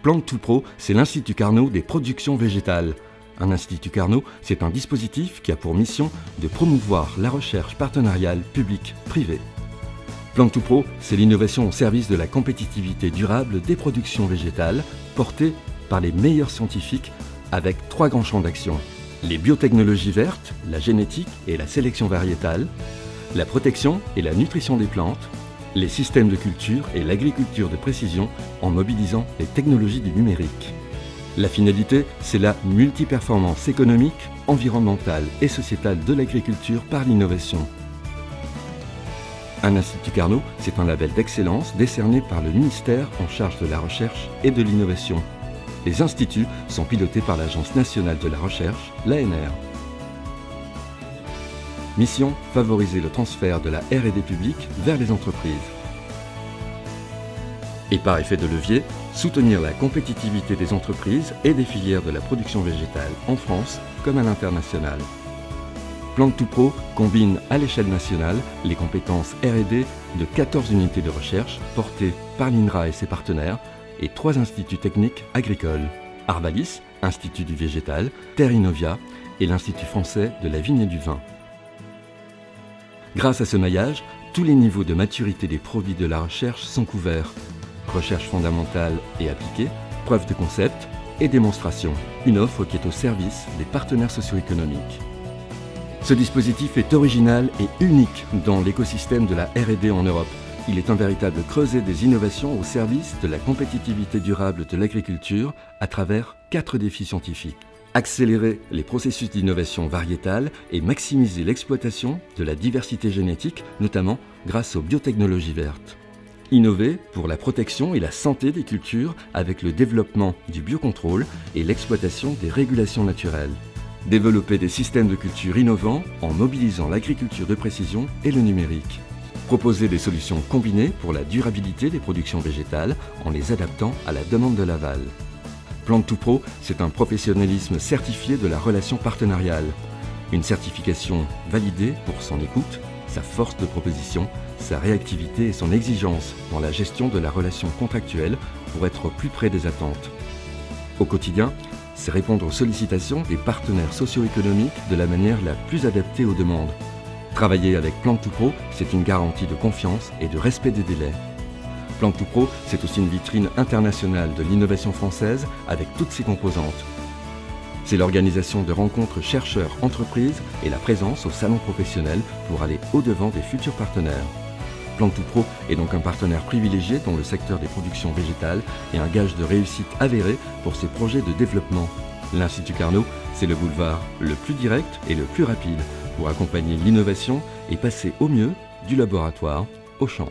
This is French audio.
Plante tout Pro, c'est l'Institut Carnot des productions végétales. Un Institut Carnot, c'est un dispositif qui a pour mission de promouvoir la recherche partenariale publique-privée. Plante tout Pro, c'est l'innovation au service de la compétitivité durable des productions végétales, portée par les meilleurs scientifiques avec 3 grands champs d'action. Les biotechnologies vertes, la génétique et la sélection variétale, la protection et la nutrition des plantes, les systèmes de culture et l'agriculture de précision en mobilisant les technologies du numérique. La finalité, c'est la multiperformance économique, environnementale et sociétale de l'agriculture par l'innovation. Un Institut Carnot, c'est un label d'excellence décerné par le ministère en charge de la recherche et de l'innovation. Les instituts sont pilotés par l'Agence nationale de la recherche, l'ANR. Mission, favoriser le transfert de la R&D publique vers les entreprises. Et par effet de levier, soutenir la compétitivité des entreprises et des filières de la production végétale en France comme à l'international. Plante tout Pro combine à l'échelle nationale les compétences R&D de 14 unités de recherche portées par l'INRA et ses partenaires et 3 instituts techniques agricoles, Arvalis, Institut du végétal, Terre Innovia et l'Institut français de la vigne et du vin. Grâce à ce maillage, tous les niveaux de maturité des produits de la recherche sont couverts. Recherche fondamentale et appliquée, preuve de concept et démonstration. Une offre qui est au service des partenaires socio-économiques. Ce dispositif est original et unique dans l'écosystème de la R&D en Europe. Il est un véritable creuset des innovations au service de la compétitivité durable de l'agriculture à travers 4 défis scientifiques. Accélérer les processus d'innovation variétale et maximiser l'exploitation de la diversité génétique, notamment grâce aux biotechnologies vertes. Innover pour la protection et la santé des cultures avec le développement du biocontrôle et l'exploitation des régulations naturelles. Développer des systèmes de culture innovants en mobilisant l'agriculture de précision et le numérique. Proposer des solutions combinées pour la durabilité des productions végétales en les adaptant à la demande de l'aval. Plante tout Pro, c'est un professionnalisme certifié de la relation partenariale. Une certification validée pour son écoute, sa force de proposition, sa réactivité et son exigence dans la gestion de la relation contractuelle pour être au plus près des attentes. Au quotidien, c'est répondre aux sollicitations des partenaires socio-économiques de la manière la plus adaptée aux demandes. Travailler avec Plante tout Pro, c'est une garantie de confiance et de respect des délais. Plante tout Pro, c'est aussi une vitrine internationale de l'innovation française avec toutes ses composantes. C'est l'organisation de rencontres chercheurs-entreprises et la présence au salon professionnel pour aller au-devant des futurs partenaires. Plante tout Pro est donc un partenaire privilégié dans le secteur des productions végétales et un gage de réussite avéré pour ses projets de développement. L'Institut Carnot, c'est le boulevard le plus direct et le plus rapide pour accompagner l'innovation et passer au mieux du laboratoire au champ.